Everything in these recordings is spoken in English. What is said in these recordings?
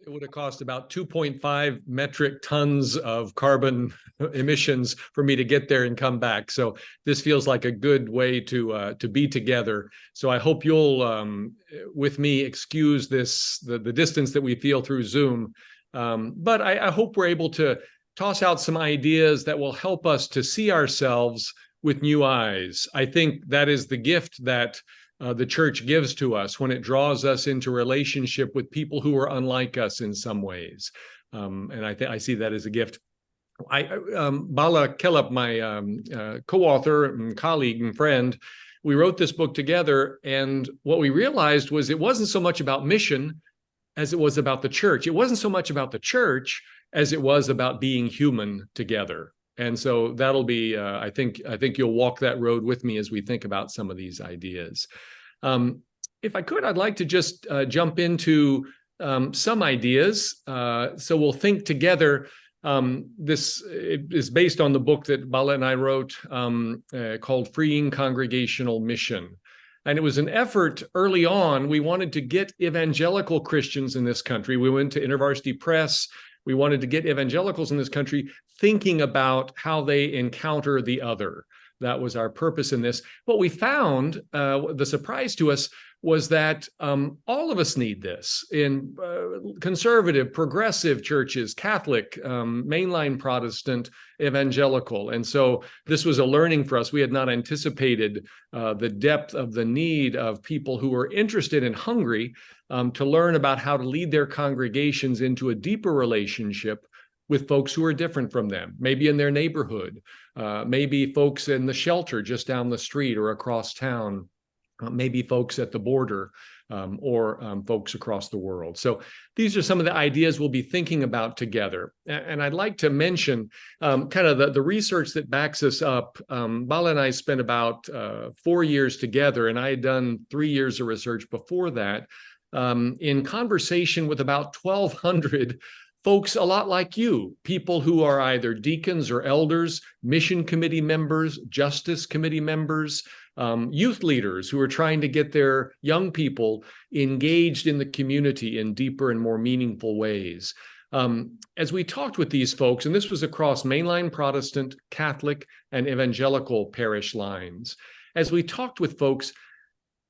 It would have cost about 2.5 metric tons of carbon emissions for me to get there and come back. So this feels like a good way to be together. So I hope you'll, with me, excuse the distance that we feel through Zoom. But I hope we're able to toss out some ideas that will help us to see ourselves with new eyes. I think that is the gift that the church gives to us when it draws us into relationship with people who are unlike us in some ways. And I see that as a gift. Bala Kellep, my co-author and colleague and friend, we wrote this book together. And what we realized was it wasn't so much about mission as it was about the church. It wasn't so much about the church as it was about being human together. And so that'll be, I think you'll walk that road with me as we think about some of these ideas. If I could, I'd like to just jump into some ideas. So we'll think together. This is based on the book that Bala and I wrote called Freeing Congregational Mission. And it was an effort early on. We wanted to get evangelical Christians in this country. We went to InterVarsity Press. We wanted to get evangelicals in this country thinking about how they encounter the other. That was our purpose in this. What we found, the surprise to us, was that all of us need this in conservative, progressive churches, Catholic, mainline Protestant, evangelical. And so this was a learning for us. We had not anticipated the depth of the need of people who were interested and hungry to learn about how to lead their congregations into a deeper relationship with folks who are different from them, maybe in their neighborhood, maybe folks in the shelter just down the street or across town, maybe folks at the border, or folks across the world. So these are some of the ideas we'll be thinking about together. And I'd like to mention kind of the research that backs us up. Bala and I spent about 4 years together, and I had done 3 years of research before that, in conversation with about 1,200 folks a lot like you, people who are either deacons or elders, mission committee members, justice committee members, youth leaders who are trying to get their young people engaged in the community in deeper and more meaningful ways. As we talked with these folks, and this was across mainline Protestant, Catholic, and evangelical parish lines, as we talked with folks,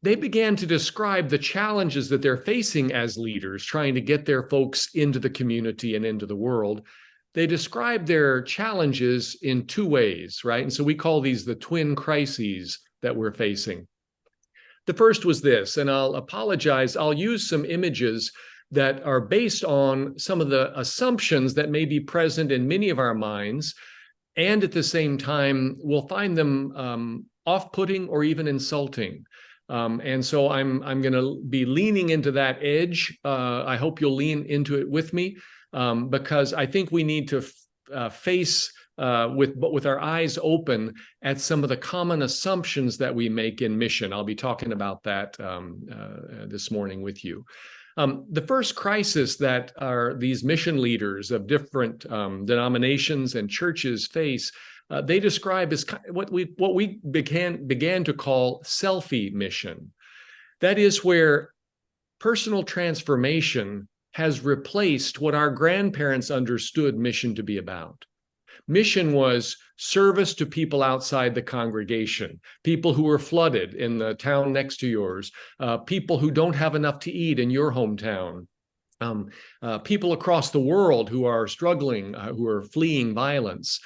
they began to describe the challenges that they're facing as leaders, trying to get their folks into the community and into the world. They describe their challenges in two ways, right? And so we call these the twin crises that we're facing. The first was this, and I'll apologize, I'll use some images that are based on some of the assumptions that may be present in many of our minds, and at the same time, we'll find them off-putting or even insulting. And so I'm going to be leaning into that edge. I hope you'll lean into it with me, because I think we need to face with our eyes open at some of the common assumptions that we make in mission. I'll be talking about that this morning with you. The first crisis that these mission leaders of different denominations and churches face, they describe as what we began to call selfie mission. That is where personal transformation has replaced what our grandparents understood mission to be about. Mission was service to people outside the congregation, people who were flooded in the town next to yours, people who don't have enough to eat in your hometown, people across the world who are struggling, who are fleeing violence.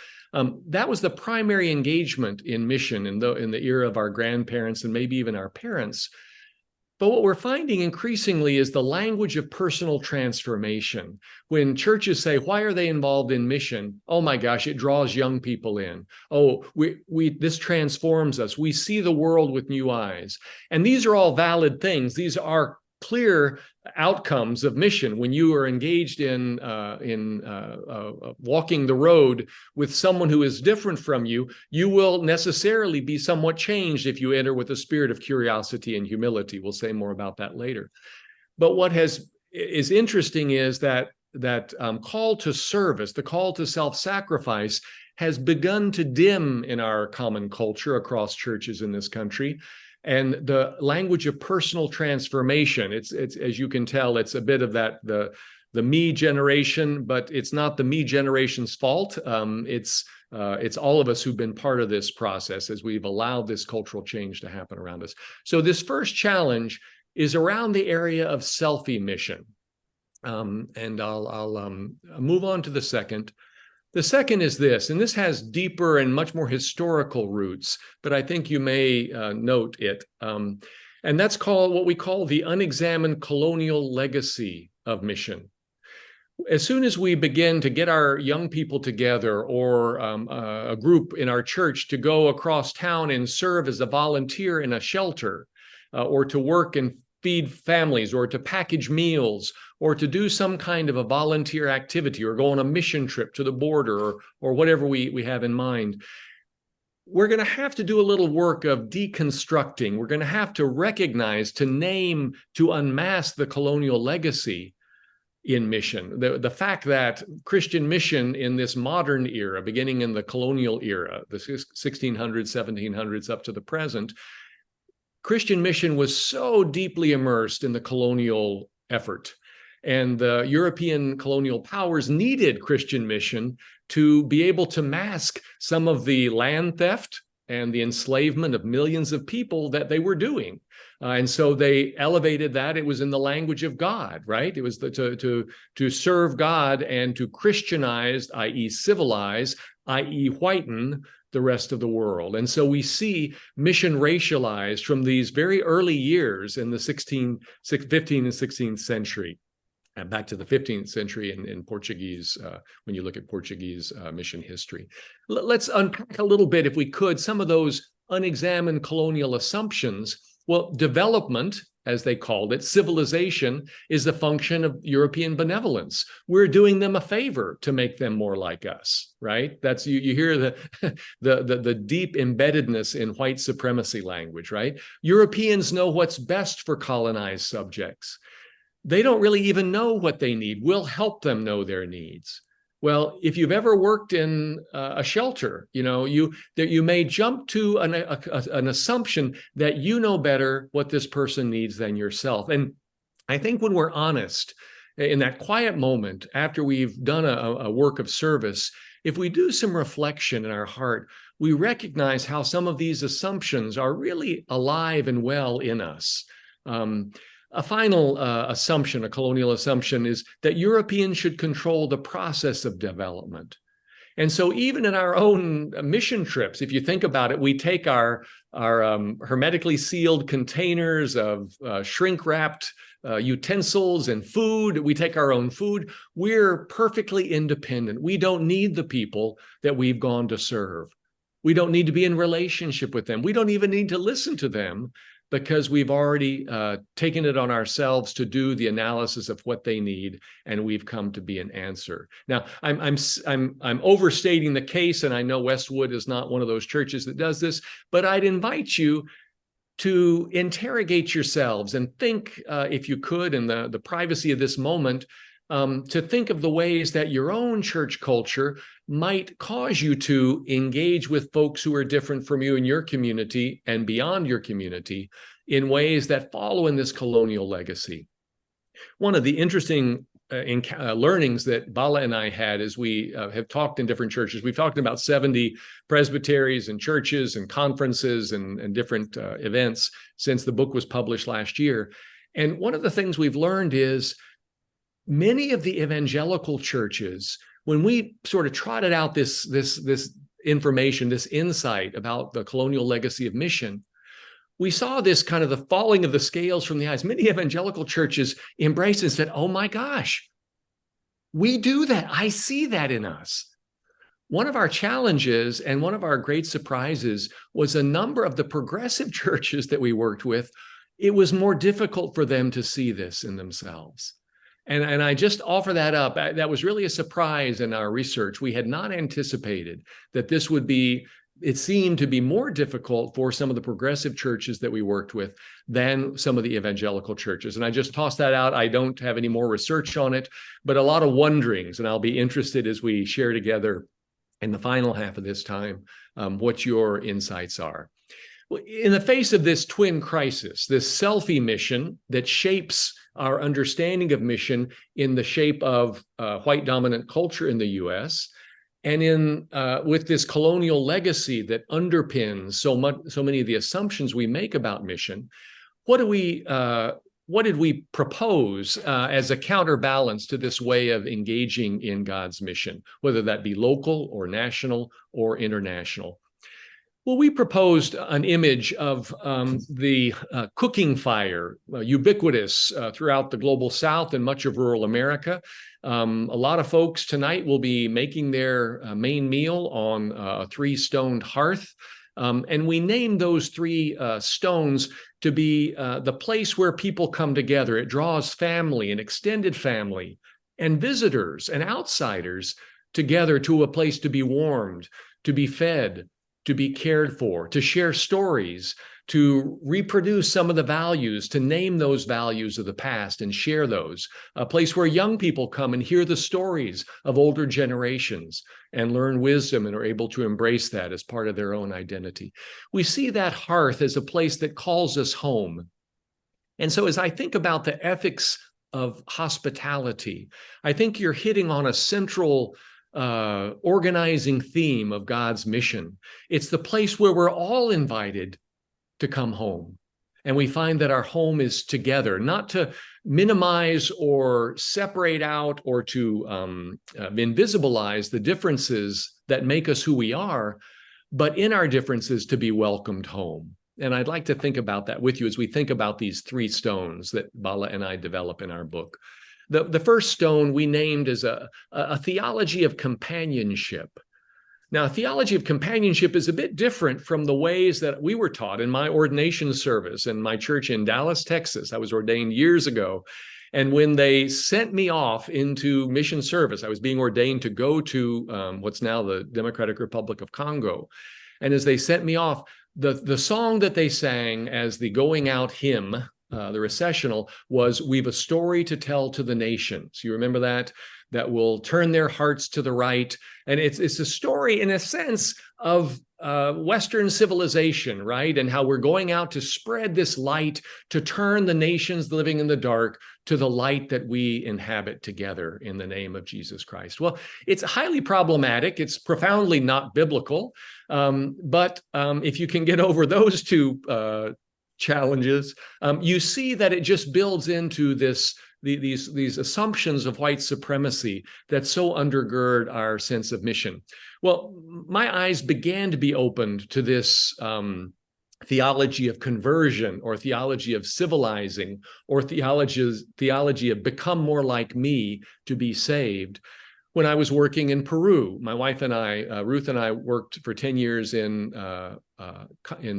That was the primary engagement in mission in the era of our grandparents and maybe even our parents. But what we're finding increasingly is the language of personal transformation. When churches say, why are they involved in mission? Oh my gosh, it draws young people in. Oh, this transforms us. We see the world with new eyes. And these are all valid things. These are clear outcomes of mission. When you are engaged in walking the road with someone who is different from you, you will necessarily be somewhat changed if you enter with a spirit of curiosity and humility. We'll say more about that later. But what is interesting is that call to service, the call to self-sacrifice, has begun to dim in our common culture across churches in this country. And the language of personal transformation, it's as you can tell, it's a bit of that, the the me generation, but it's not the me generation's fault. It's all of us who've been part of this process as we've allowed this cultural change to happen around us. So this first challenge is around the area of selfie mission. And I'll move on to the second. The second is this, and this has deeper and much more historical roots, but I think you may note it. And that's called what we call the unexamined colonial legacy of mission. As soon as we begin to get our young people together, or a group in our church to go across town and serve as a volunteer in a shelter, or to work and feed families, or to package meals, or to do some kind of a volunteer activity, or go on a mission trip to the border, or whatever we have in mind, we're going to have to do a little work of deconstructing. We're going to have to recognize, to name, to unmask the colonial legacy in mission. The fact that Christian mission in this modern era, beginning in the colonial era, the 1600s, 1700s up to the present, Christian mission was so deeply immersed in the colonial effort. And the European colonial powers needed Christian mission to be able to mask some of the land theft and the enslavement of millions of people that they were doing. And so they elevated that. It was in the language of God, right? It was to serve God and to Christianize, i.e. civilize, i.e. whiten the rest of the world. And so we see mission racialized from these very early years in the 15th and 16th century. And back to the 15th century in Portuguese, when you look at Portuguese mission history. Let's unpack a little bit, if we could, some of those unexamined colonial assumptions. Well, development, as they called it, civilization, is the function of European benevolence. We're doing them a favor to make them more like us, right? That's you hear the deep embeddedness in white supremacy language, right? Europeans know what's best for colonized subjects. They don't really even know what they need. We'll help them know their needs. Well, if you've ever worked in a shelter, you may jump to an assumption that you know better what this person needs than yourself. And I think when we're honest, in that quiet moment after we've done a work of service, if we do some reflection in our heart, we recognize how some of these assumptions are really alive and well in us. A final assumption, a colonial assumption, is that Europeans should control the process of development. And so even in our own mission trips, if you think about it, we take our hermetically sealed containers of shrink-wrapped utensils and food. We take our own food. We're perfectly independent. We don't need the people that we've gone to serve. We don't need to be in relationship with them. We don't even need to listen to them, because we've already taken it on ourselves to do the analysis of what they need, and we've come to be an answer. Now, I'm overstating the case, and I know Westwood is not one of those churches that does this, but I'd invite you to interrogate yourselves and think, if you could, in the privacy of this moment, to think of the ways that your own church culture might cause you to engage with folks who are different from you in your community and beyond your community in ways that follow in this colonial legacy. One of the interesting learnings that Bala and I had as we have talked in different churches, we've talked about 70 presbyteries and churches and conferences and different events since the book was published last year. And one of the things we've learned is many of the evangelical churches, when we sort of trotted out this information, this insight about the colonial legacy of mission, we saw this kind of the falling of the scales from the eyes. Many evangelical churches embraced and said, oh my gosh, we do that. I see that in us. One of our challenges and one of our great surprises was a number of the progressive churches that we worked with. It was more difficult for them to see this in themselves. And I just offer that up. That was really a surprise in our research. We had not anticipated that this would be, it seemed to be more difficult for some of the progressive churches that we worked with than some of the evangelical churches. And I just tossed that out. I don't have any more research on it, but a lot of wonderings. And I'll be interested as we share together in the final half of this time what your insights are. In the face of this twin crisis, this selfie mission that shapes our understanding of mission in the shape of white dominant culture in the U.S. and in with this colonial legacy that underpins so many of the assumptions we make about mission. What did we propose as a counterbalance to this way of engaging in God's mission, whether that be local or national or international? Well, we proposed an image of the cooking fire, ubiquitous throughout the global South and much of rural America. A lot of folks tonight will be making their main meal on a 3-stoned hearth. And we named those 3 stones to be the place where people come together. It draws family and extended family and visitors and outsiders together to a place to be warmed, to be fed, to be cared for, to share stories, to reproduce some of the values, to name those values of the past and share those. A place where young people come and hear the stories of older generations and learn wisdom and are able to embrace that as part of their own identity. We see that hearth as a place that calls us home. And so as I think about the ethics of hospitality, I think you're hitting on a central organizing theme of God's mission. It's the place where we're all invited to come home. And we find that our home is together, not to minimize or separate out or to invisibilize the differences that make us who we are, but in our differences to be welcomed home. And I'd like to think about that with you as we think about these 3 stones that Bala and I develop in our book. The first stone we named as a theology of companionship. Now, theology of companionship is a bit different from the ways that we were taught in my ordination service in my church in Dallas, Texas. I was ordained years ago. And when they sent me off into mission service, I was being ordained to go to what's now the Democratic Republic of Congo. And as they sent me off, the song that they sang as the going out hymn, the recessional, was "We've a story to tell to the nations." You remember that? That will turn their hearts to the right. And it's a story, in a sense, of Western civilization, right? And how we're going out to spread this light, to turn the nations living in the dark to the light that we inhabit together in the name of Jesus Christ. Well, it's highly problematic. It's profoundly not biblical. But if you can get over those 2 challenges, you see that it just builds into these assumptions of white supremacy that so undergird our sense of mission. Well, my eyes began to be opened to this theology of conversion, or theology of civilizing, or theology of become more like me to be saved, when I was working in Peru. My wife and I, Ruth and I, worked for 10 years in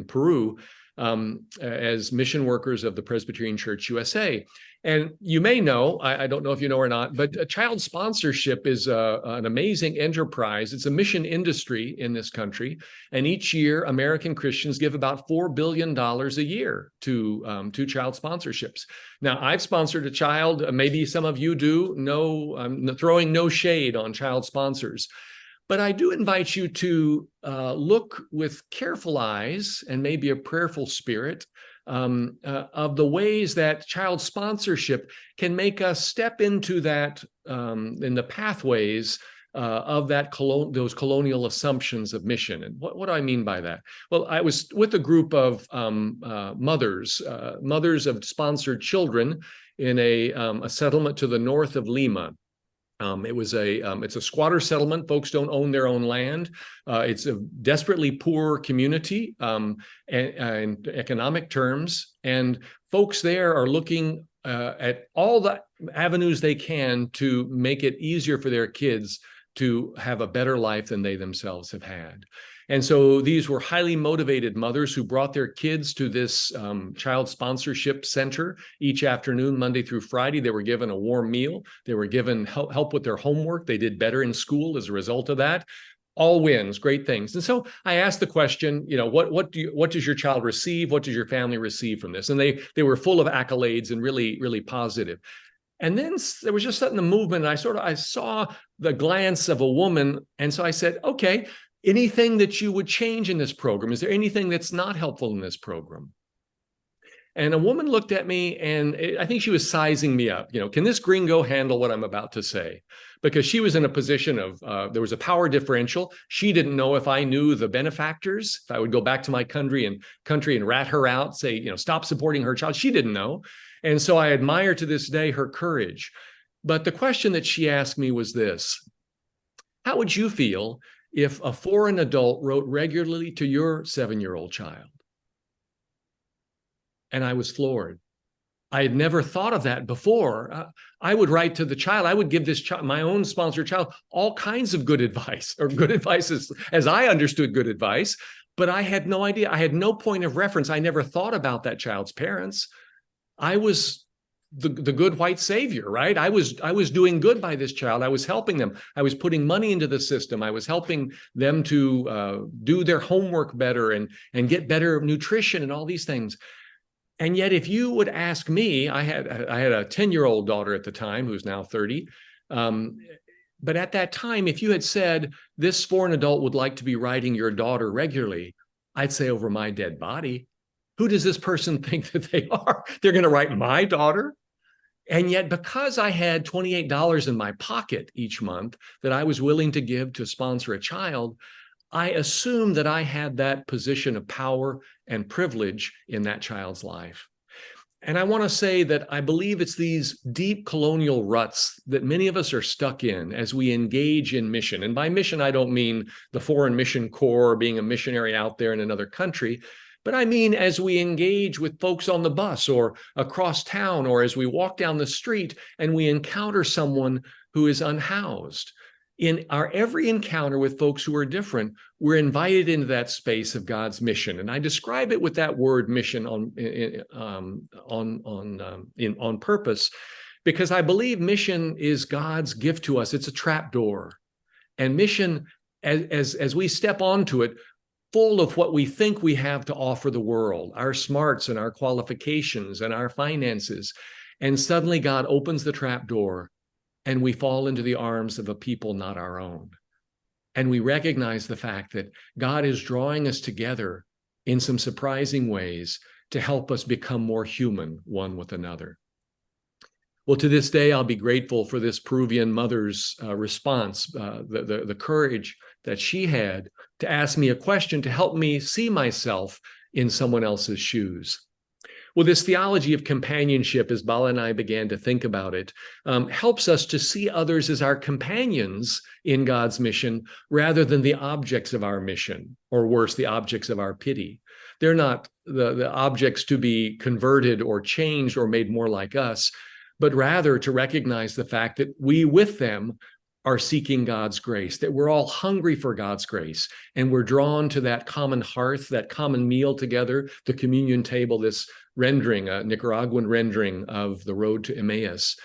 Peru as mission workers of the Presbyterian Church USA. And you may know, I don't know if you know or not, but child sponsorship is an amazing enterprise. It's a mission industry in this country. And each year, American Christians give about $4 billion a year to child sponsorships. Now, I've sponsored a child. Maybe some of you do. No, I'm throwing no shade on child sponsors. But I do invite you to look with careful eyes and maybe a prayerful spirit of the ways that child sponsorship can make us step into that, in the pathways of that those colonial assumptions of mission. And what do I mean by that? Well, I was with a group of mothers of sponsored children in a settlement to the north of Lima. It's a squatter settlement. Folks don't own their own land. It's a desperately poor community and economic terms. And folks there are looking at all the avenues they can to make it easier for their kids to have a better life than they themselves have had. And so these were highly motivated mothers who brought their kids to this child sponsorship center each afternoon, Monday through Friday. They were given a warm meal. They were given help with their homework. They did better in school as a result of that. All wins, great things. And so I asked the question, what does your child receive? What does your family receive from this? And they were full of accolades and really, really positive. And then there was just something in the movement, and I saw the glance of a woman. And so I said, okay, anything that you would change in this program? Is there anything that's not helpful in this program? And a woman looked at me, and I think she was sizing me up. Can this gringo handle what I'm about to say? Because she was in a position of, there was a power differential. She didn't know if I knew the benefactors, if I would go back to my country and rat her out, say, stop supporting her child. She didn't know. And so I admire to this day her courage. But the question that she asked me was this: how would you feel if a foreign adult wrote regularly to your 7-year-old child? And I was floored. I had never thought of that before. I would write to the child. I would give this child, my own sponsored child, all kinds of good advice, or good advice as I understood good advice, but I had no idea. I had no point of reference. I never thought about that child's parents. I was the good white savior, right? I was doing good by this child. I was helping them. I was putting money into the system. I was helping them to do their homework better and get better nutrition and all these things. And yet, if you would ask me, I had a 10-year-old daughter at the time who's now 30. But at that time, if you had said, this foreign adult would like to be writing your daughter regularly, I'd say, over my dead body, who does this person think that they are? They're going to write my daughter? And yet, because I had $28 in my pocket each month that I was willing to give to sponsor a child, I assumed that I had that position of power and privilege in that child's life. And I want to say that I believe it's these deep colonial ruts that many of us are stuck in as we engage in mission. And by mission, I don't mean the Foreign Mission Corps, being a missionary out there in another country, but I mean as we engage with folks on the bus or across town, or as we walk down the street and we encounter someone who is unhoused. In our every encounter with folks who are different, we're invited into that space of God's mission. And I describe it with that word mission on purpose, because I believe mission is God's gift to us. It's a trap door. And mission, as we step onto it, full of what we think we have to offer the world, our smarts and our qualifications and our finances. And suddenly God opens the trap door, and we fall into the arms of a people not our own. And we recognize the fact that God is drawing us together in some surprising ways to help us become more human one with another. Well, to this day, I'll be grateful for this Peruvian mother's response, the courage that she had to ask me a question to help me see myself in someone else's shoes. Well, this theology of companionship, as Bala and I began to think about it, helps us to see others as our companions in God's mission rather than the objects of our mission, or worse, the objects of our pity. They're not the objects to be converted or changed or made more like us, but rather to recognize the fact that we with them are seeking God's grace, that we're all hungry for God's grace, and we're drawn to that common hearth, that common meal together, the communion table, this rendering, a Nicaraguan rendering of the road to Emmaus.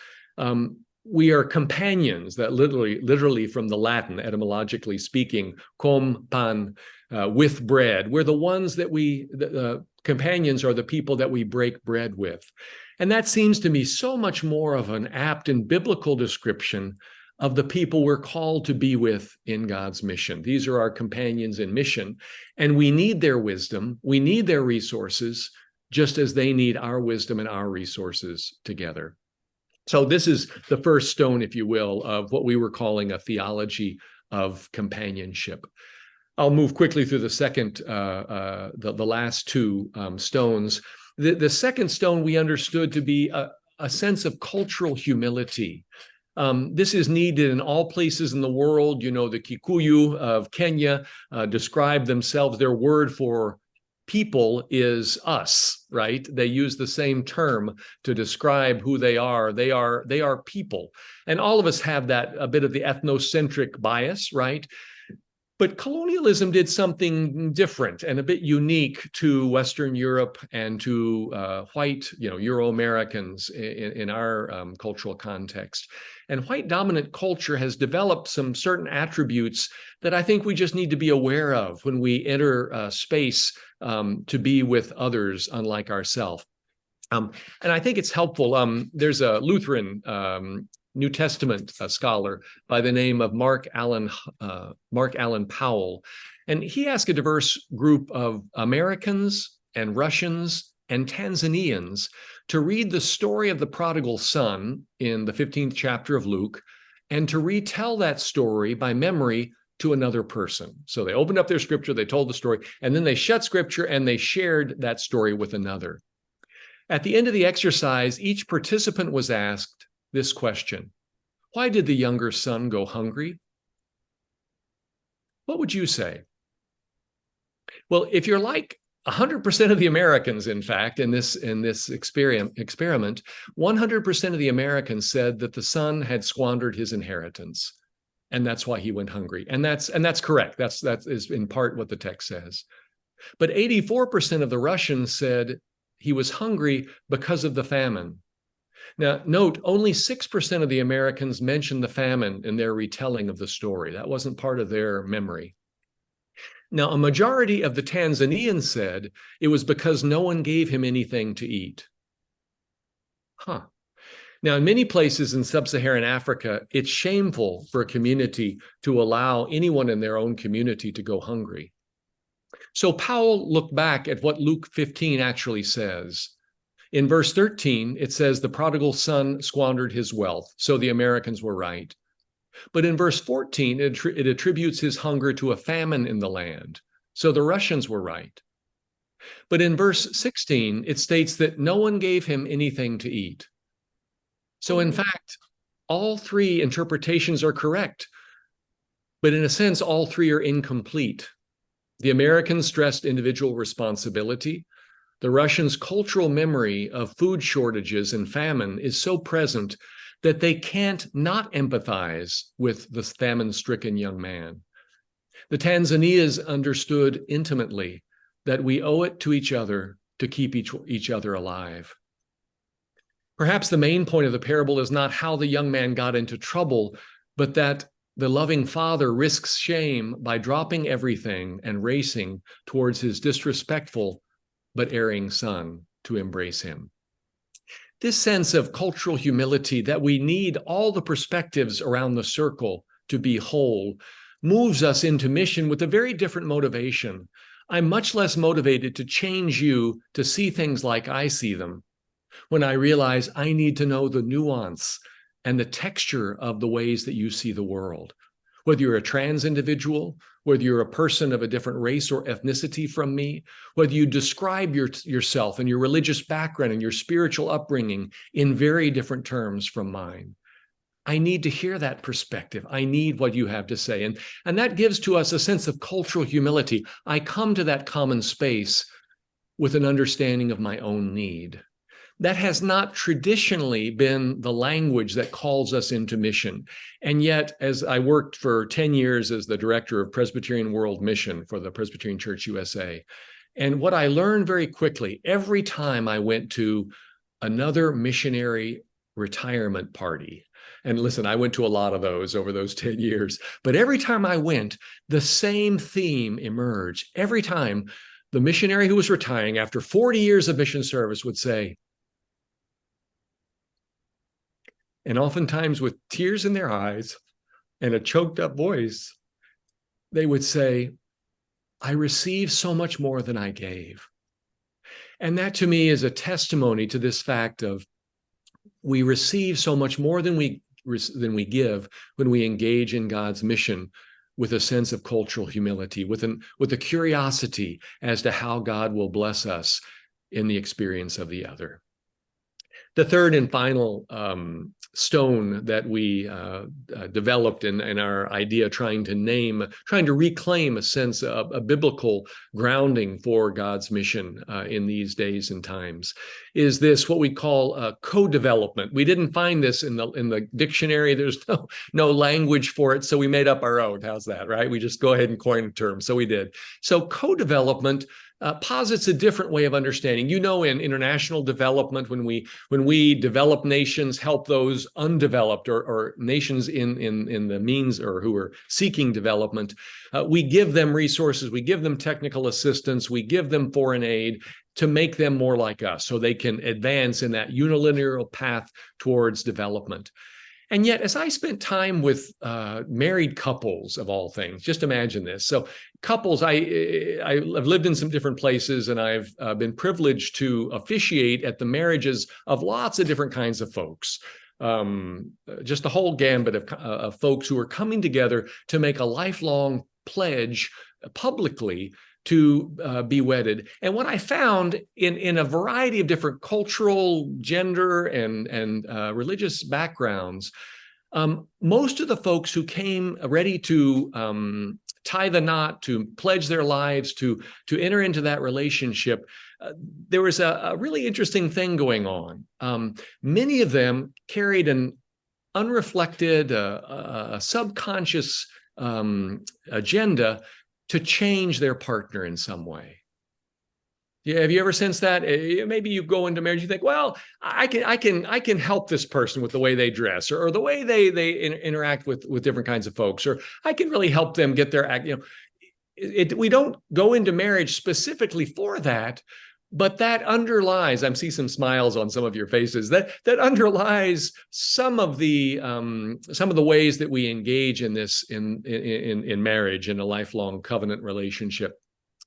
We are companions, that literally from the Latin, etymologically speaking, com pan, with bread. We're the ones that the companions are the people that we break bread with. And that seems to me so much more of an apt and biblical description of the people we're called to be with in God's mission. These are our companions in mission, and we need their wisdom, we need their resources, just as they need our wisdom and our resources together. So this is the first stone, if you will, of what we were calling a theology of companionship. I'll move quickly through the second, the last two stones. The second stone we understood to be a sense of cultural humility. This is needed in all places in the world. The Kikuyu of Kenya describe themselves, their word for people is us, right? They use the same term to describe who they are. They are people. And all of us have that, a bit of the ethnocentric bias, right? But colonialism did something different and a bit unique to Western Europe and to white, Euro-Americans in our cultural context. And white dominant culture has developed some certain attributes that I think we just need to be aware of when we enter space to be with others unlike ourselves. And I think it's helpful. There's a Lutheran New Testament scholar by the name of Mark Allen Powell, and he asked a diverse group of Americans and Russians and Tanzanians to read the story of the prodigal son in the 15th chapter of Luke and to retell that story by memory to another person. So they opened up their scripture, they told the story, and then they shut scripture and they shared that story with another. At the end of the exercise, each participant was asked this question: why did the younger son go hungry? What would you say? Well, if you're like 100% of the Americans, in fact, in this experiment, 100% of the Americans said that the son had squandered his inheritance, and that's why he went hungry. And that's correct. That is in part what the text says. But 84% of the Russians said he was hungry because of the famine. Now, note, only 6% of the Americans mentioned the famine in their retelling of the story. That wasn't part of their memory. Now, a majority of the Tanzanians said it was because no one gave him anything to eat. Now, in many places in sub-Saharan Africa, it's shameful for a community to allow anyone in their own community to go hungry. So Powell looked back at what Luke 15 actually says. In verse 13, it says the prodigal son squandered his wealth, so the Americans were right. But in verse 14, it attributes his hunger to a famine in the land, so the Russians were right. But in verse 16, it states that no one gave him anything to eat. So in fact, all three interpretations are correct, but in a sense, all three are incomplete. The Americans stressed individual responsibility. The Russians' cultural memory of food shortages and famine is so present that they can't not empathize with the famine-stricken young man. The Tanzanians understood intimately that we owe it to each other to keep each other alive. Perhaps the main point of the parable is not how the young man got into trouble, but that the loving father risks shame by dropping everything and racing towards his disrespectful but erring son to embrace him. This sense of cultural humility, that we need all the perspectives around the circle to be whole, moves us into mission with a very different motivation. I'm much less motivated to change you to see things like I see them when I realize I need to know the nuance and the texture of the ways that you see the world. Whether you're a trans individual, whether you're a person of a different race or ethnicity from me, whether you describe yourself and your religious background and your spiritual upbringing in very different terms from mine. I need to hear that perspective. I need what you have to say. And that gives to us a sense of cultural humility. I come to that common space with an understanding of my own need. That has not traditionally been the language that calls us into mission. And yet, as I worked for 10 years as the director of Presbyterian World Mission for the Presbyterian Church USA, and what I learned very quickly, every time I went to another missionary retirement party, and listen, I went to a lot of those over those 10 years, but every time I went, the same theme emerged. Every time the missionary who was retiring after 40 years of mission service would say, and oftentimes with tears in their eyes and a choked up voice, they would say, I received so much more than I gave. And that to me is a testimony to this fact of we receive so much more than we give when we engage in God's mission with a sense of cultural humility, with a curiosity as to how God will bless us in the experience of the other. The third and final stone that we developed in our idea, trying to reclaim a sense of a biblical grounding for God's mission in these days and times, is this what we call co-development. We didn't find this in the dictionary. There's no language for it, so we made up our own. How's that, right? We just go ahead and coin a term. So we did. So co-development posits a different way of understanding. You know, in international development, when we develop nations, help those undeveloped or nations in the means or who are seeking development, we give them resources, we give them technical assistance, we give them foreign aid to make them more like us so they can advance in that unilateral path towards development. And yet, as I spent time with married couples of all things, just imagine this. So couples, I've lived in some different places, and I've been privileged to officiate at the marriages of lots of different kinds of folks. Just a whole gambit of folks who are coming together to make a lifelong pledge publicly to be wedded. And what I found in a variety of different cultural, gender, and religious backgrounds, most of the folks who came ready to tie the knot, to pledge their lives, to enter into that relationship, there was a really interesting thing going on. Many of them carried an unreflected, a subconscious agenda to change their partner in some way. Yeah, have you ever sensed that? Maybe you go into marriage, you think, well, I can help this person with the way they dress, or the way they interact with different kinds of folks, or I can really help them get their act. We don't go into marriage specifically for that, but that underlies. I see some smiles on some of your faces. That underlies some of the ways that we engage in this in marriage, in a lifelong covenant relationship.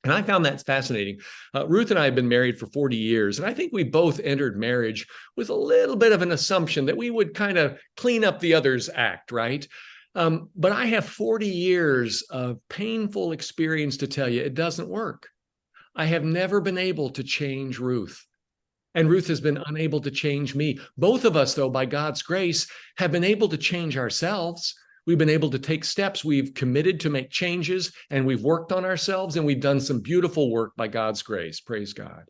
And I found that fascinating. Ruth and I have been married for 40 years, and I think we both entered marriage with a little bit of an assumption that we would kind of clean up the other's act, right? But I have 40 years of painful experience to tell you it doesn't work. I have never been able to change Ruth, and Ruth has been unable to change me. Both of us, though, by God's grace, have been able to change ourselves. We've been able to take steps. We've committed to make changes, and we've worked on ourselves, and we've done some beautiful work by God's grace. Praise God.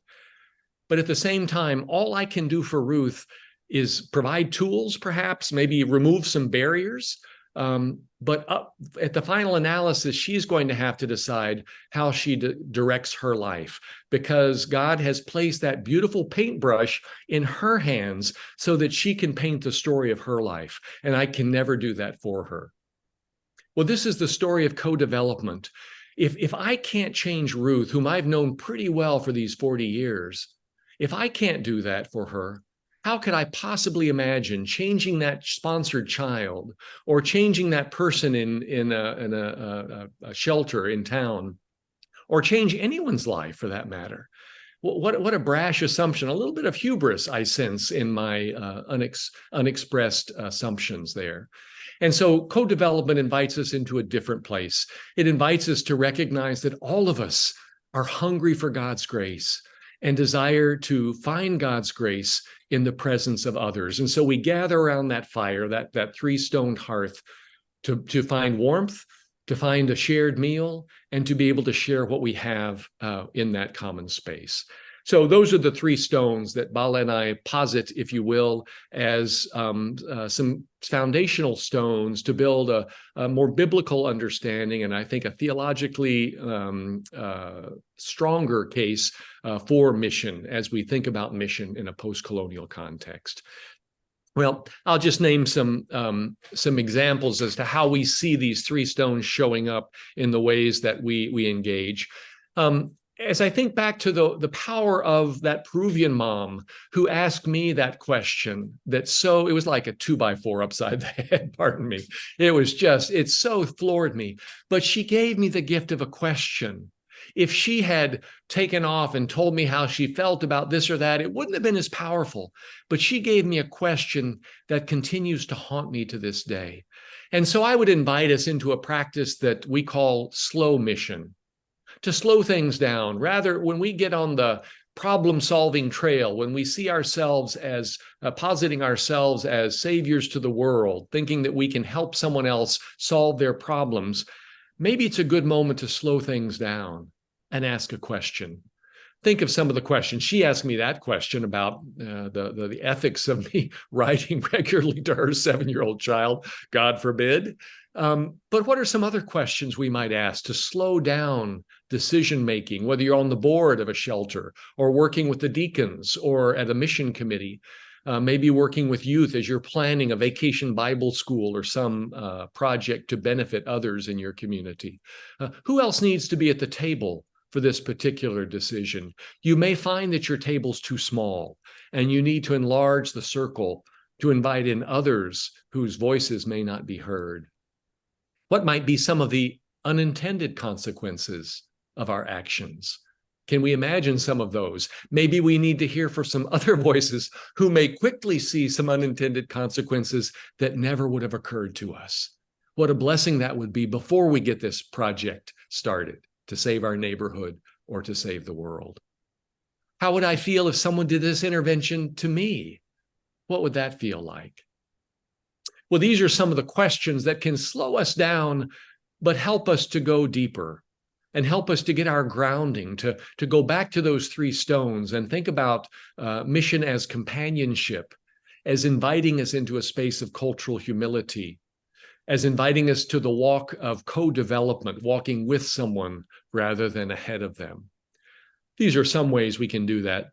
But at the same time, all I can do for Ruth is provide tools, perhaps, maybe remove some barriers. But at the final analysis, she's going to have to decide how she directs her life, because God has placed that beautiful paintbrush in her hands so that she can paint the story of her life. And I can never do that for her. Well, this is the story of co-development. If I can't change Ruth, whom I've known pretty well for these 40 years, if I can't do that for her, how could I possibly imagine changing that sponsored child, or changing that person in a shelter in town, or change anyone's life for that matter? What a brash assumption, a little bit of hubris I sense in my unexpressed assumptions there. And so co-development invites us into a different place. It invites us to recognize that all of us are hungry for God's grace and desire to find God's grace in the presence of others. And so we gather around that fire, that three-stoned hearth, to find warmth, to find a shared meal, and to be able to share what we have in that common space. So those are the three stones that Bala and I posit, if you will, as some foundational stones to build a more biblical understanding, and I think a theologically stronger case for mission as we think about mission in a post-colonial context. Well, I'll just name some examples as to how we see these three stones showing up in the ways that we engage. As I think back to the power of that Peruvian mom who asked me that question, it was like a 2x4 upside the head, pardon me. It so floored me. But she gave me the gift of a question. If she had taken off and told me how she felt about this or that, it wouldn't have been as powerful. But she gave me a question that continues to haunt me to this day. And so I would invite us into a practice that we call slow mission, to slow things down. Rather, when we get on the problem-solving trail, when we see ourselves as positing ourselves as saviors to the world, thinking that we can help someone else solve their problems, maybe it's a good moment to slow things down and ask a question. Think of some of the questions. She asked me that question about the ethics of me writing regularly to her 7-year-old child, God forbid. But what are some other questions we might ask to slow down decision-making, whether you're on the board of a shelter or working with the deacons or at a mission committee, maybe working with youth as you're planning a vacation Bible school or some project to benefit others in your community? Who else needs to be at the table for this particular decision? You may find that your table's too small and you need to enlarge the circle to invite in others whose voices may not be heard? What might be some of the unintended consequences of our actions? Can we imagine some of those? Maybe we need to hear from some other voices who may quickly see some unintended consequences that never would have occurred to us. What a blessing that would be before we get this project started to save our neighborhood or to save the world. How would I feel if someone did this intervention to me? What would that feel like? Well, these are some of the questions that can slow us down, but help us to go deeper and help us to get our grounding, to go back to those three stones and think about mission as companionship, as inviting us into a space of cultural humility, as inviting us to the walk of co-development, walking with someone rather than ahead of them. These are some ways we can do that.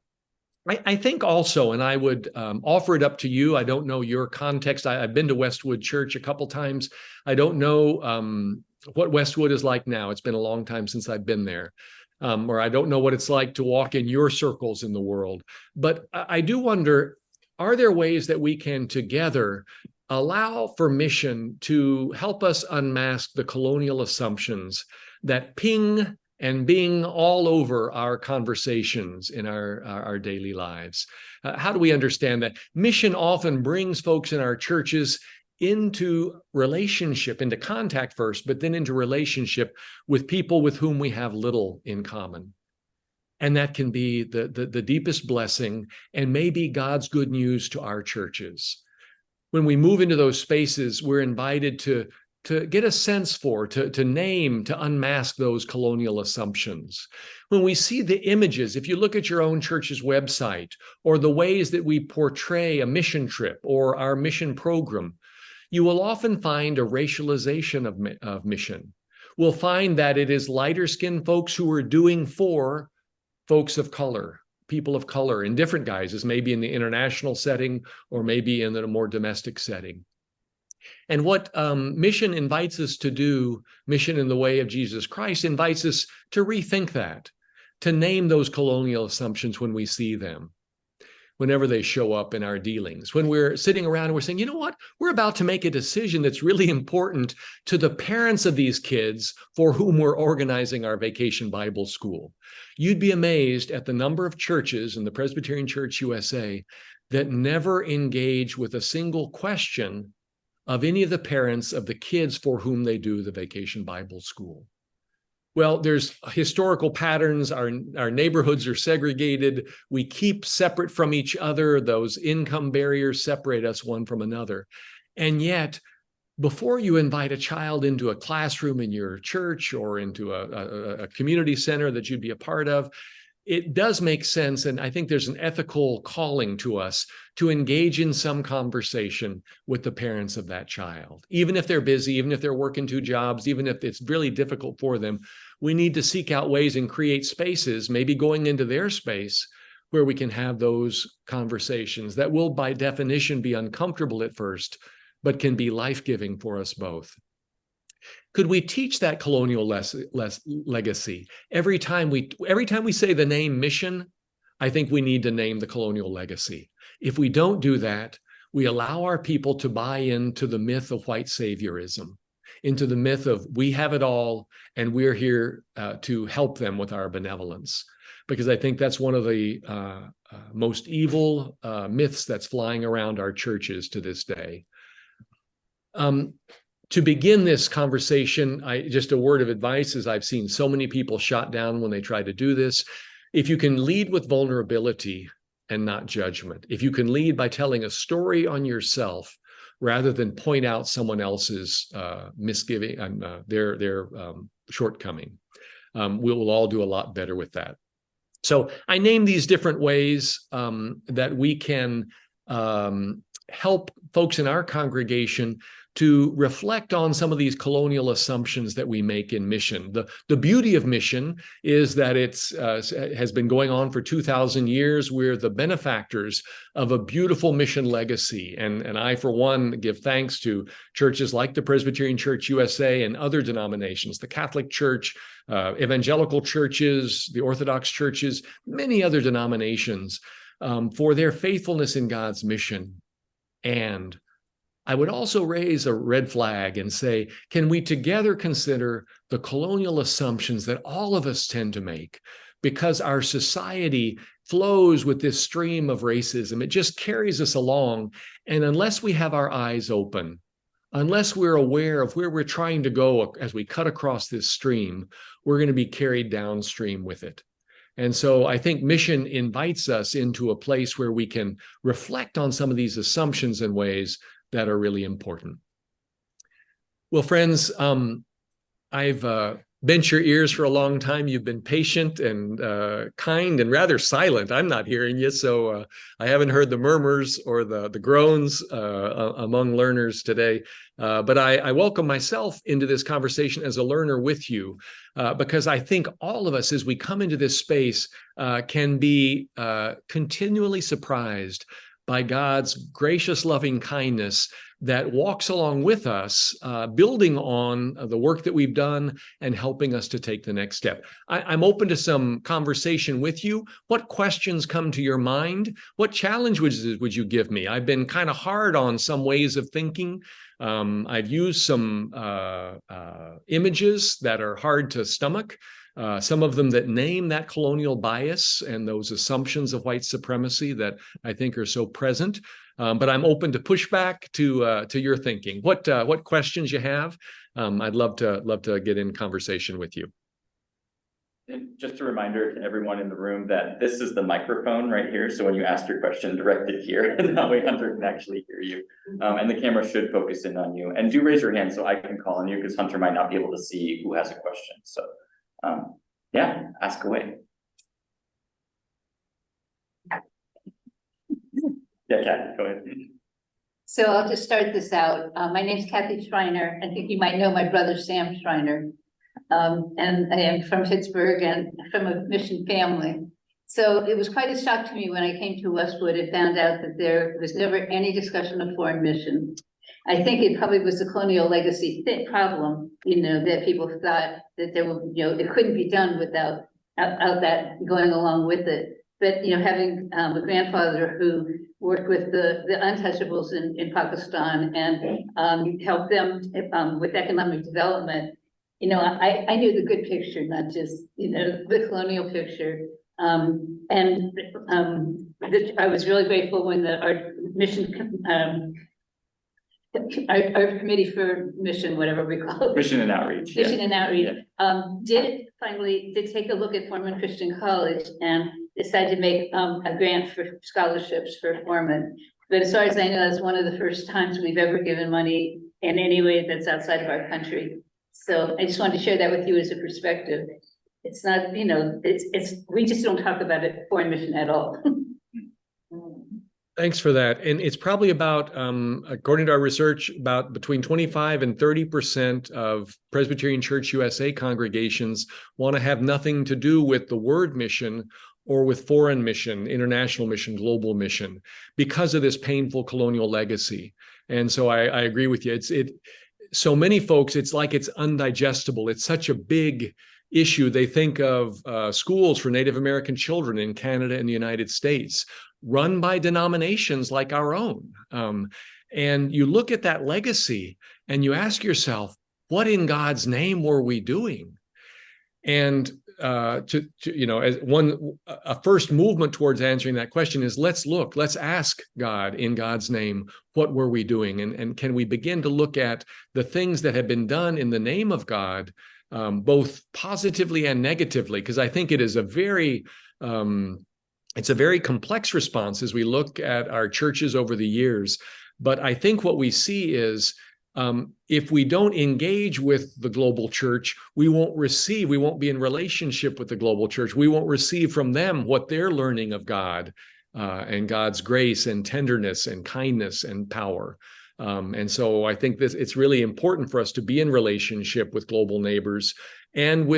I think also, and I would offer it up to you, I don't know your context. I've been to Westwood Church a couple times. I don't know what Westwood is like now. It's been a long time since I've been there. Or I don't know what it's like to walk in your circles in the world. But I do wonder, are there ways that we can together allow for mission to help us unmask the colonial assumptions that ping and being all over our conversations in our daily lives? How do we understand that? Mission often brings folks in our churches into relationship, into contact first, but then into relationship with people with whom we have little in common. And that can be the deepest blessing and maybe God's good news to our churches. When we move into those spaces, we're invited to get a sense for, to name, to unmask those colonial assumptions. When we see the images, if you look at your own church's website, or the ways that we portray a mission trip or our mission program, you will often find a racialization of mission. We'll find that it is lighter-skinned folks who are doing for folks of color, people of color in different guises, maybe in the international setting or maybe in a more domestic setting. And what mission invites us to do, mission in the way of Jesus Christ, invites us to rethink that, to name those colonial assumptions when we see them, whenever they show up in our dealings. When we're sitting around and we're saying, you know what, we're about to make a decision that's really important to the parents of these kids for whom we're organizing our vacation Bible school. You'd be amazed at the number of churches in the Presbyterian Church USA that never engage with a single question of any of the parents of the kids for whom they do the vacation Bible school. Well, there's historical patterns. Our neighborhoods are segregated. We keep separate from each other. Those income barriers separate us one from another. And yet, before you invite a child into a classroom in your church or into a community center that you'd be a part of, it does make sense, and I think there's an ethical calling to us to engage in some conversation with the parents of that child. Even if they're busy, even if they're working two jobs, even if it's really difficult for them, we need to seek out ways and create spaces, maybe going into their space, where we can have those conversations that will, by definition, be uncomfortable at first, but can be life-giving for us both. Could we teach that colonial legacy? Every time we say the name mission, I think we need to name the colonial legacy. If we don't do that, we allow our people to buy into the myth of white saviorism, into the myth of we have it all and we're here to help them with our benevolence. Because I think that's one of the most evil myths that's flying around our churches to this day. To begin this conversation, just a word of advice, as I've seen so many people shot down when they try to do this. If you can lead with vulnerability and not judgment, if you can lead by telling a story on yourself rather than point out someone else's misgiving and their shortcoming, we will all do a lot better with that. So I name these different ways that we can help folks in our congregation to reflect on some of these colonial assumptions that we make in mission. The beauty of mission is that it's has been going on for 2,000 years. We're the benefactors of a beautiful mission legacy. And I, for one, give thanks to churches like the Presbyterian Church USA and other denominations, the Catholic Church, evangelical churches, the Orthodox churches, many other denominations, for their faithfulness in God's mission. And I would also raise a red flag and say, can we together consider the colonial assumptions that all of us tend to make? Because our society flows with this stream of racism. It just carries us along. And unless we have our eyes open, unless we're aware of where we're trying to go as we cut across this stream, we're going to be carried downstream with it. And so I think mission invites us into a place where we can reflect on some of these assumptions in ways that are really important. Well, friends, I've bent your ears for a long time. You've been patient and kind and rather silent. I'm not hearing you, so I haven't heard the murmurs or the groans among learners today. But I welcome myself into this conversation as a learner with you, because I think all of us, as we come into this space, can be continually surprised by God's gracious, loving kindness that walks along with us, building on the work that we've done and helping us to take the next step. I'm open to some conversation with you. What questions come to your mind? What challenges would you give me? I've been kind of hard on some ways of thinking. I've used some images that are hard to stomach. Some of them that name that colonial bias and those assumptions of white supremacy that I think are so present. But I'm open to pushback, to your thinking. What questions you have? I'd love to get in conversation with you. And just a reminder to everyone in the room that this is the microphone right here. So when you ask your question, direct it here, and that way Hunter can actually hear you. And the camera should focus in on you. And do raise your hand so I can call on you, because Hunter might not be able to see who has a question. So yeah, ask away. Yeah, Kat, go ahead. So I'll just start this out. My name's Kathy Schreiner. I think you might know my brother, Sam Schreiner. And I am from Pittsburgh and from a mission family. So it was quite a shock to me when I came to Westwood and found out that there was never any discussion of foreign mission. I think it probably was the colonial legacy problem, that people thought that there were, it couldn't be done without that going along with it. But, having a grandfather who worked with the untouchables in Pakistan and helped them with economic development, I knew the good picture, not just, the colonial picture. I was really grateful when our mission, our committee for mission, whatever we call it. Mission and outreach. Mission and outreach, did take a look at Foreman Christian College and decided to make a grant for scholarships for Foreman. But as far as I know, that's one of the first times we've ever given money in any way that's outside of our country. So I just wanted to share that with you as a perspective. It's not, we just don't talk about it, foreign mission at all. Thanks for that. And it's probably about, according to our research, about between 25 and 30% of Presbyterian Church USA congregations want to have nothing to do with the word mission or with foreign mission, international mission, global mission, because of this painful colonial legacy. And so I agree with you. So many folks, it's like it's undigestible. It's such a big issue. They think of schools for Native American children in Canada and the United States, run by denominations like our own. And you look at that legacy and you ask yourself, what in God's name were we doing? And as a first movement towards answering that question is, let's ask God in God's name, what were we doing? And can we begin to look at the things that have been done in the name of God, both positively and negatively? Because I think it is it's a very complex response as we look at our churches over the years. But I think what we see is, if we don't engage with the global church, we won't be in relationship with the global church. We won't receive from them what they're learning of God and God's grace and tenderness and kindness and power. And so I think it's really important for us to be in relationship with global neighbors and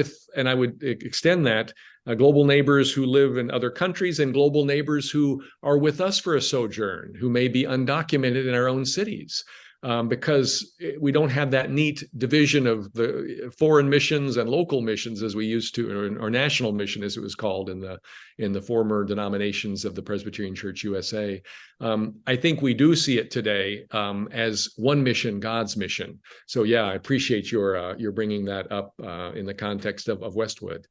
I would extend that, global neighbors who live in other countries and global neighbors who are with us for a sojourn, who may be undocumented in our own cities. because we don't have that neat division of the foreign missions and local missions as we used to, or national mission as it was called in the former denominations of the Presbyterian Church USA. I think we do see it today as one mission, God's mission. So yeah, I appreciate your bringing that up in the context of Westwood.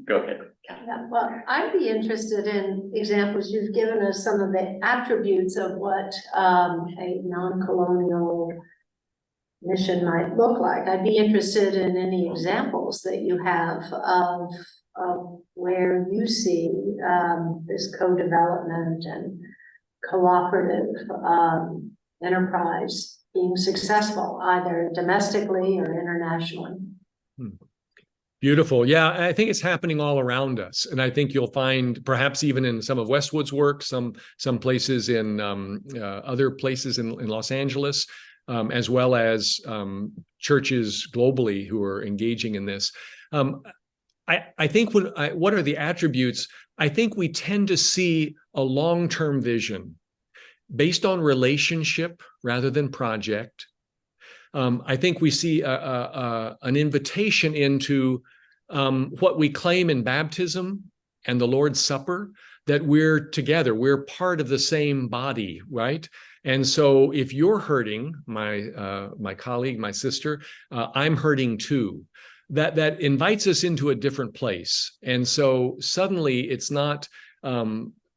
Go ahead. Yeah, well, I'd be interested in examples. You've given us some of the attributes of what a non-colonial mission might look like. I'd be interested in any examples that you have of where you see this co-development and cooperative enterprise being successful, either domestically or internationally. Beautiful. Yeah, I think it's happening all around us. And I think you'll find perhaps even in some of Westwood's work, some places in other places in Los Angeles, as well as churches globally who are engaging in this. I think what are the attributes? I think we tend to see a long-term vision based on relationship rather than project. I think we see an invitation into what we claim in baptism and the Lord's Supper, that we're together, we're part of the same body, right? And so if you're hurting, my colleague, my sister, I'm hurting too. That invites us into a different place. And so suddenly it's not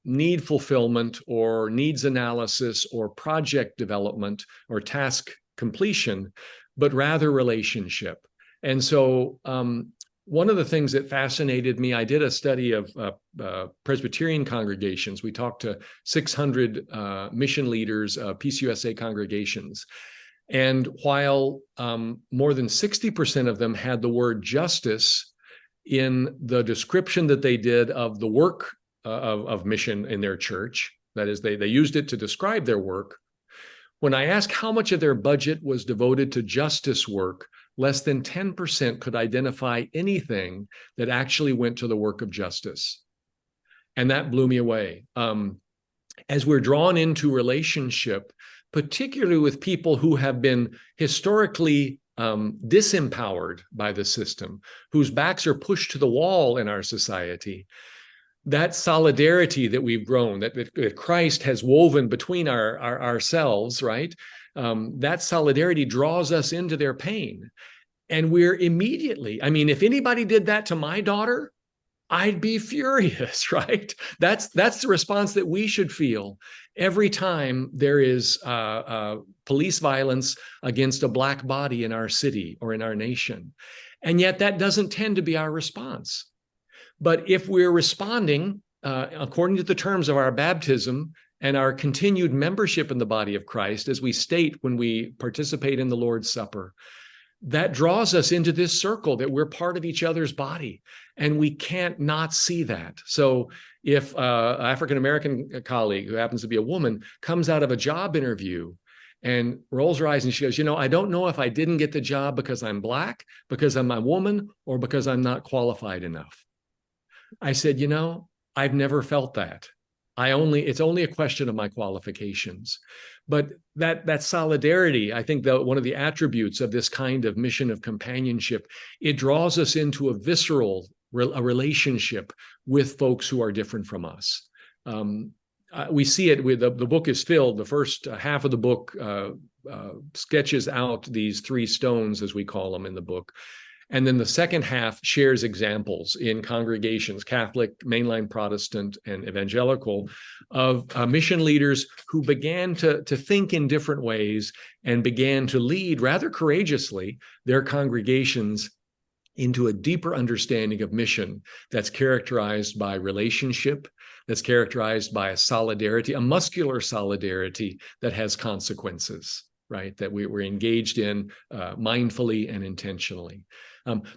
need fulfillment or needs analysis or project development or task completion, but rather relationship. And so one of the things that fascinated me, I did a study of Presbyterian congregations. We talked to 600 mission leaders, PCUSA congregations. And while more than 60% of them had the word justice in the description that they did of the work of mission in their church, that is, they used it to describe their work. When I asked how much of their budget was devoted to justice work, less than 10% could identify anything that actually went to the work of justice. And that blew me away. As we're drawn into relationship, particularly with people who have been historically disempowered by the system, whose backs are pushed to the wall in our society, that solidarity that we've grown, that Christ has woven between ourselves, right? That solidarity draws us into their pain. And we're immediately, I mean, if anybody did that to my daughter, I'd be furious, right? That's the response that we should feel every time there is police violence against a Black body in our city or in our nation. And yet that doesn't tend to be our response. But if we're responding according to the terms of our baptism and our continued membership in the body of Christ, as we state when we participate in the Lord's Supper, that draws us into this circle that we're part of each other's body, and we can't not see that. So if an African-American colleague who happens to be a woman comes out of a job interview and rolls her eyes and she goes, I don't know if I didn't get the job because I'm Black, because I'm a woman, or because I'm not qualified enough. I said, I've never felt that. It's only a question of my qualifications. But that solidarity, I think that one of the attributes of this kind of mission of companionship, it draws us into a visceral relationship with folks who are different from us. We see it with the book is filled. The first half of the book sketches out these three stones, as we call them in the book. And then the second half shares examples in congregations, Catholic, mainline Protestant, and evangelical, of mission leaders who began to think in different ways and began to lead rather courageously their congregations into a deeper understanding of mission that's characterized by relationship, that's characterized by a solidarity, a muscular solidarity that has consequences, right? That we're engaged in mindfully and intentionally.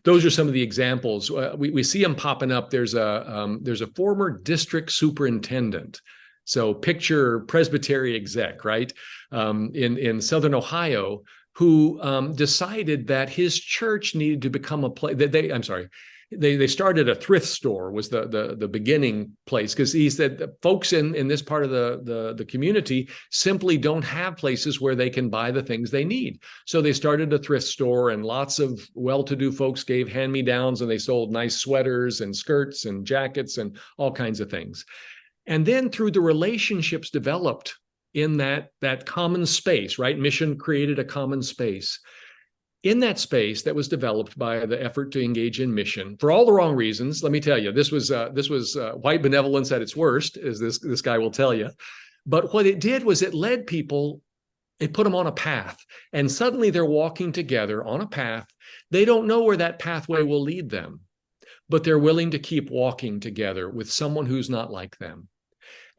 Those are some of the examples. We see them popping up. There's a former district superintendent. So picture Presbytery exec, right? In Southern Ohio, who decided that his church needed to become a place. they started a thrift store was the beginning place, because he said that folks in this part of the community simply don't have places where they can buy the things they need. So they started a thrift store, and lots of well-to-do folks gave hand-me-downs, and they sold nice sweaters and skirts and jackets and all kinds of things. And then through the relationships developed in that common space, right? Mission created a common space. In that space that was developed by the effort to engage in mission for all the wrong reasons. Let me tell you, this was white benevolence at its worst, as this guy will tell you. But what it did was it led people, it put them on a path, and suddenly they're walking together on a path. They don't know where that pathway will lead them, but they're willing to keep walking together with someone who's not like them.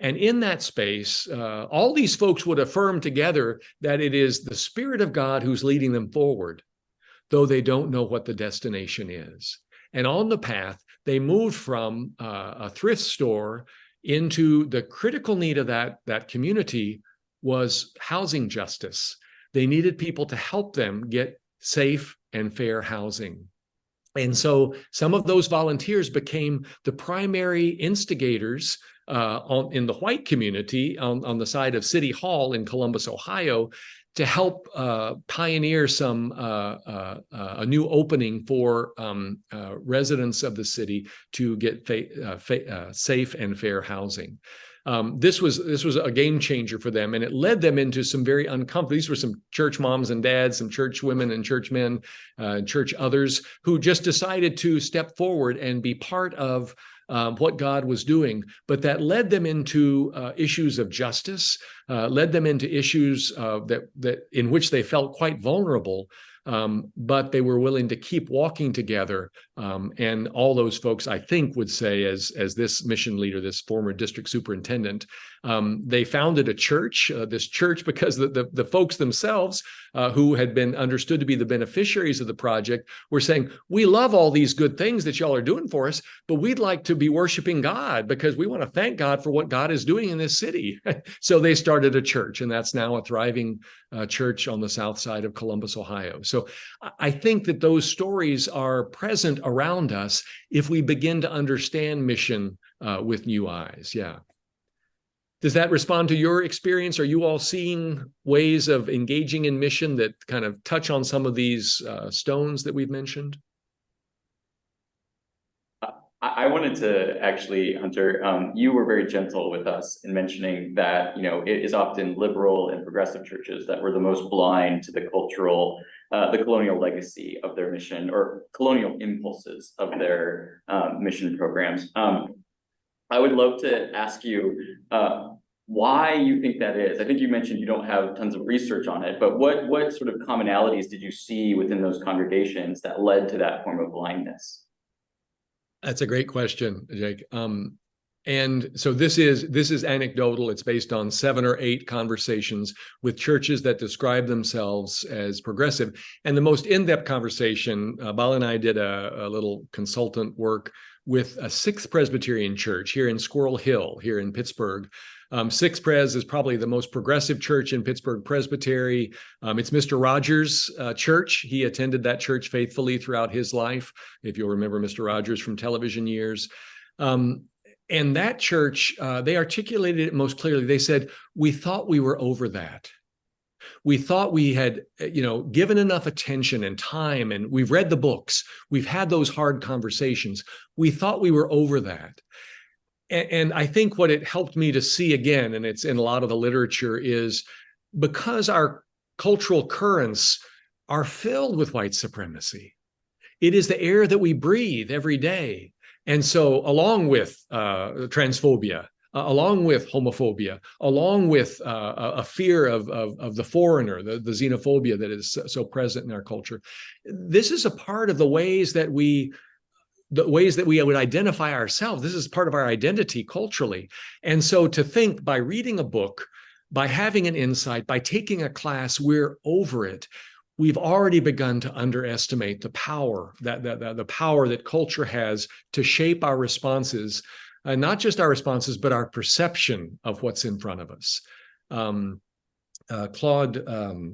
And in that space, all these folks would affirm together that it is the Spirit of God who's leading them forward, though they don't know what the destination is. And on the path, they moved from a thrift store into the critical need of that community was housing justice. They needed people to help them get safe and fair housing. And so some of those volunteers became the primary instigators in the white community on the side of City Hall in Columbus, Ohio, to help pioneer a new opening for residents of the city to get safe and fair housing. This was a game changer for them, and it led them into some very uncomfortable. These were some church moms and dads, some church women and church men, church others who just decided to step forward and be part of what God was doing, but that led them into issues of justice, led them into issues that in which they felt quite vulnerable, but they were willing to keep walking together. And all those folks, I think, would say, as this mission leader, this former district superintendent, they founded a church, this church, because the folks themselves who had been understood to be the beneficiaries of the project were saying, we love all these good things that y'all are doing for us, but we'd like to be worshiping God because we want to thank God for what God is doing in this city. So they started a church, and that's now a thriving church on the south side of Columbus, Ohio. So I think that those stories are present around us if we begin to understand mission with new eyes. Yeah. Does that respond to your experience? Are you all seeing ways of engaging in mission that kind of touch on some of these stones that we've mentioned? I wanted to actually, Hunter, you were very gentle with us in mentioning that, it is often liberal and progressive churches that were the most blind to the colonial legacy of their mission, or colonial impulses of their mission programs. I would love to ask you why you think that is. I think you mentioned you don't have tons of research on it, but what sort of commonalities did you see within those congregations that led to that form of blindness? That's a great question, Jake. And so this is anecdotal. It's based on 7 or 8 conversations with churches that describe themselves as progressive. And the most in-depth conversation, Bala and I did a little consultant work with a 6th Presbyterian church here in Squirrel Hill, here in Pittsburgh. 6th Pres is probably the most progressive church in Pittsburgh Presbytery. It's Mr. Rogers' church. He attended that church faithfully throughout his life, if you'll remember Mr. Rogers from television years. And that church, they articulated it most clearly. They said, we thought we were over that. We thought we had, given enough attention and time, and we've read the books. We've had those hard conversations. We thought we were over that. And I think what it helped me to see again, and it's in a lot of the literature, is because our cultural currents are filled with white supremacy. It is the air that we breathe every day. And so along with transphobia, along with homophobia, along with a fear of the foreigner, the xenophobia that is so present in our culture, this is a part of the ways that we would identify ourselves. This is part of our identity culturally. And so to think by reading a book, by having an insight, by taking a class, we're over it. We've already begun to underestimate the power the power that culture has to shape our responses, not just our responses, but our perception of what's in front of us. Claude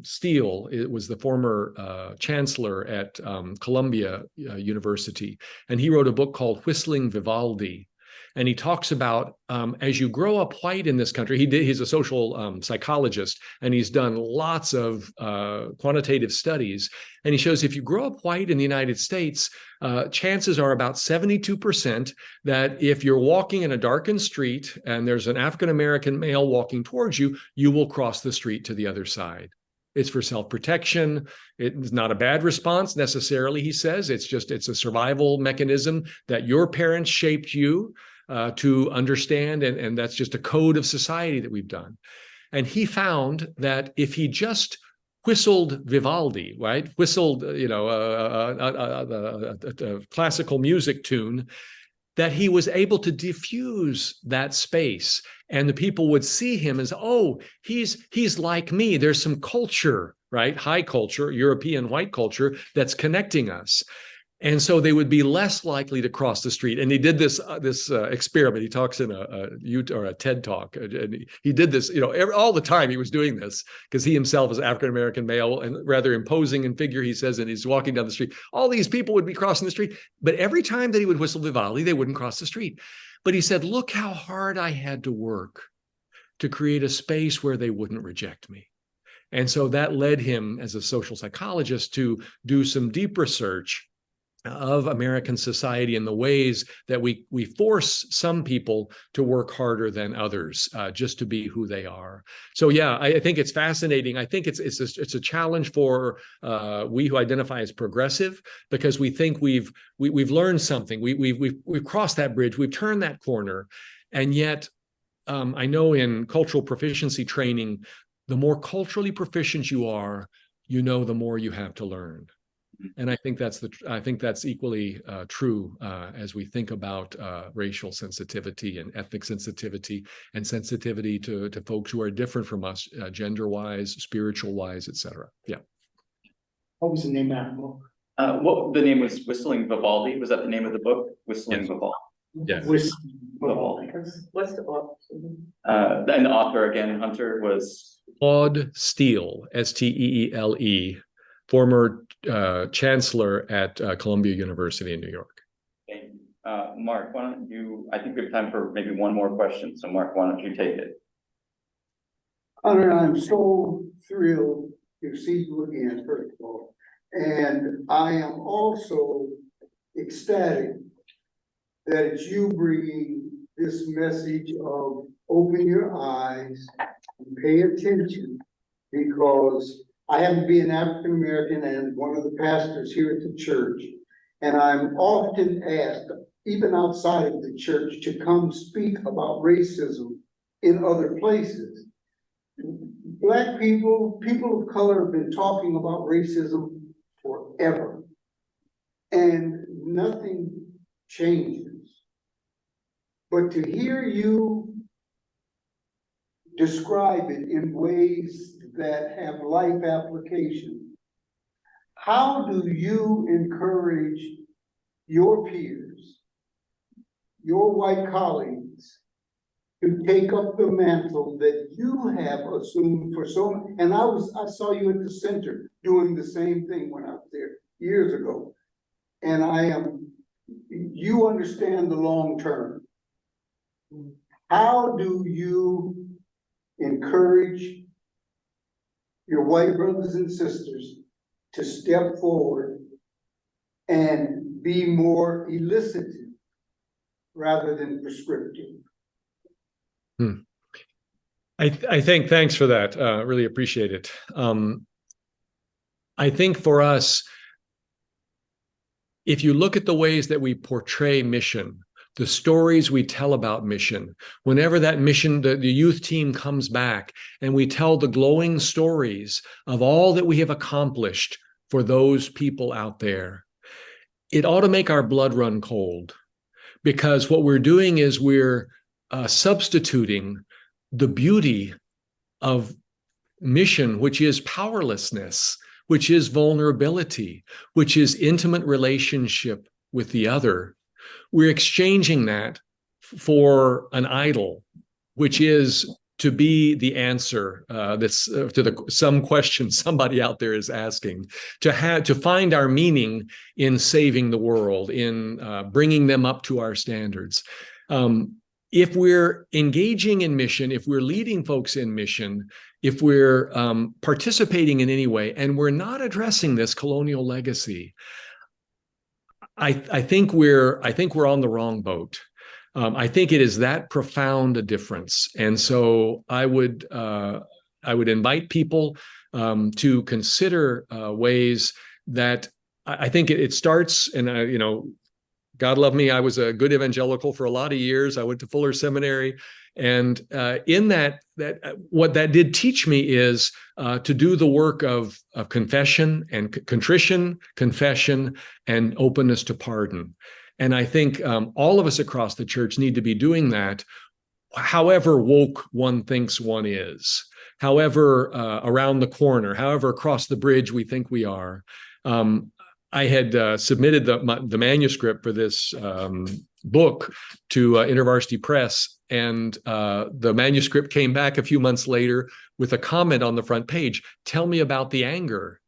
Steele, it was the former chancellor at Columbia University, and he wrote a book called Whistling Vivaldi. And he talks about as you grow up white in this country, he's a social psychologist, and he's done lots of quantitative studies. And he shows if you grow up white in the United States, chances are about 72% that if you're walking in a darkened street and there's an African-American male walking towards you, you will cross the street to the other side. It's for self-protection. It's not a bad response necessarily, he says. It's a survival mechanism that your parents shaped you to understand, and that's just a code of society that we've done. And he found that if he just whistled Vivaldi, right, whistled, a classical music tune, that he was able to diffuse that space, and the people would see him as, oh, he's like me. There's some culture, right, high culture, European white culture, that's connecting us. And so they would be less likely to cross the street. And he did this experiment. He talks in a TED talk. And he did this, all the time he was doing this, because he himself is African-American male and rather imposing in figure, he says, and he's walking down the street. All these people would be crossing the street. But every time that he would whistle Vivaldi, they wouldn't cross the street. But he said, look how hard I had to work to create a space where they wouldn't reject me. And so that led him, as a social psychologist, to do some deep research of American society and the ways that we force some people to work harder than others just to be who they are. So yeah, I think it's fascinating. I think it's a challenge for we who identify as progressive, because we think we've learned something. We've crossed that bridge. We've turned that corner, and yet I know in cultural proficiency training, the more culturally proficient you are, the more you have to learn. And I think that's equally true as we think about racial sensitivity and ethnic sensitivity and sensitivity to folks who are different from us, gender-wise, spiritual-wise, et cetera. Yeah. What was the name of that book? The name was Whistling Vivaldi. Was that the name of the book? Whistling Vivaldi. Yeah. Vivaldi. What's the author? And the author again, Hunter, was Claude Steele, Steele, former chancellor at Columbia University in New York. Thank you. Mark, why don't you, I think we have time for maybe one more question. So Mark, why don't you take it? Hunter, I'm so thrilled to see you again, first of all. And I am also ecstatic that it's you bringing this message of open your eyes and pay attention, because I happen to be an African American and one of the pastors here at the church, and I'm often asked, even outside of the church, to come speak about racism in other places. Black people, people of color have been talking about racism forever, and nothing changes. But to hear you describe it in ways that have life application, how do you encourage your peers, your white colleagues, to take up the mantle that you have assumed for so, and I saw you at the center doing the same thing when I was there years ago. And you understand the long term. How do you encourage your white brothers and sisters to step forward and be more elicitive rather than prescriptive? I think, thanks for that. Really appreciate it. I think for us, if you look at the ways that we portray mission, the stories we tell about mission, whenever that mission, the youth team comes back and we tell the glowing stories of all that we have accomplished for those people out there, it ought to make our blood run cold, because what we're doing is we're substituting the beauty of mission, which is powerlessness, which is vulnerability, which is intimate relationship with the other. We're exchanging that for an idol, which is to be the answer that's to some question somebody out there is asking, to find our meaning in saving the world, in bringing them up to our standards. If we're engaging in mission, if we're leading folks in mission, if we're participating in any way, and we're not addressing this colonial legacy, I think we're on the wrong boat. I think it is that profound a difference, and so I would invite people to consider ways that I think it starts. And you know, God love me, I was a good evangelical for a lot of years. I went to Fuller Seminary, and in that what that did teach me is to do the work of confession and contrition, confession, and openness to pardon. And I think all of us across the church need to be doing that, however woke one thinks one is, however around the corner, however across the bridge we think we are. I had submitted the manuscript for this book to InterVarsity Press, and the manuscript came back a few months later with a comment on the front page, "Tell me about the anger."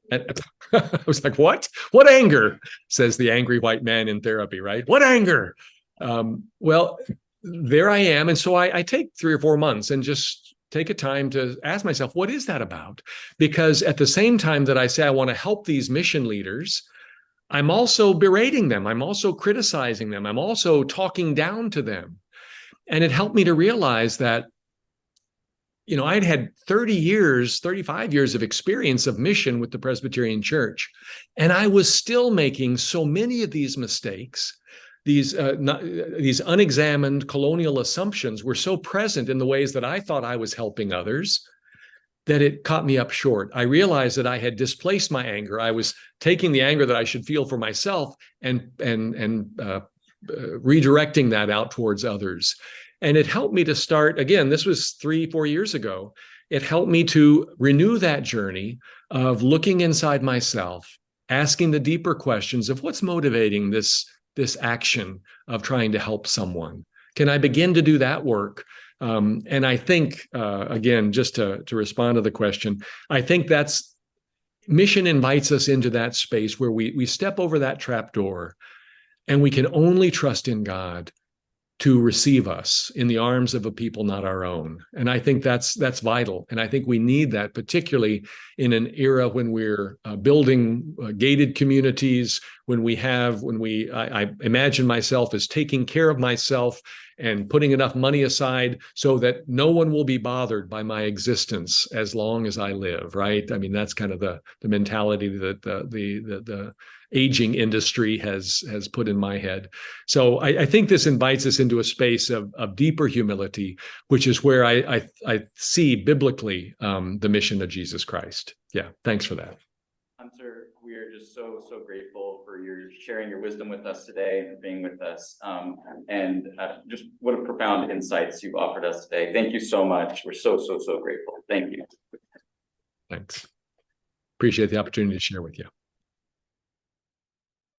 And I was like, what? What anger? Says the angry white man in therapy, right? What anger? Well, there I am. And so I take 3 or 4 months and just take a time to ask myself, what is that about? Because at the same time that I say I want to help these mission leaders, I'm also berating them. I'm also criticizing them. I'm also talking down to them. And it helped me to realize that, you know, I'd had 35 years of experience of mission with the Presbyterian Church, and I was still making so many of these mistakes. These unexamined colonial assumptions were so present in the ways that I thought I was helping others that it caught me up short. I realized that I had displaced my anger. I was taking the anger that I should feel for myself and redirecting that out towards others. And it helped me to start, again, this was 3-4 years ago. It helped me to renew that journey of looking inside myself, asking the deeper questions of what's motivating this action of trying to help someone. Can I begin to do that work? And I think, again, just to respond to the question, I think that's mission invites us into that space where we step over that trap door, and we can only trust in God to receive us in the arms of a people not our own. And I think that's vital. And I think we need that, particularly in an era when we're building gated communities, I imagine myself as taking care of myself and putting enough money aside so that no one will be bothered by my existence as long as I live, right? I mean, that's kind of the mentality that the aging industry has put in my head. So I think this invites us into a space of deeper humility, which is where I see biblically the mission of Jesus Christ. Yeah, thanks for that. Hunter, we are just so grateful for your sharing your wisdom with us today and being with us. And just what a profound insights you've offered us today. Thank you so much. We're so grateful. Thank you. Thanks. Appreciate the opportunity to share with you.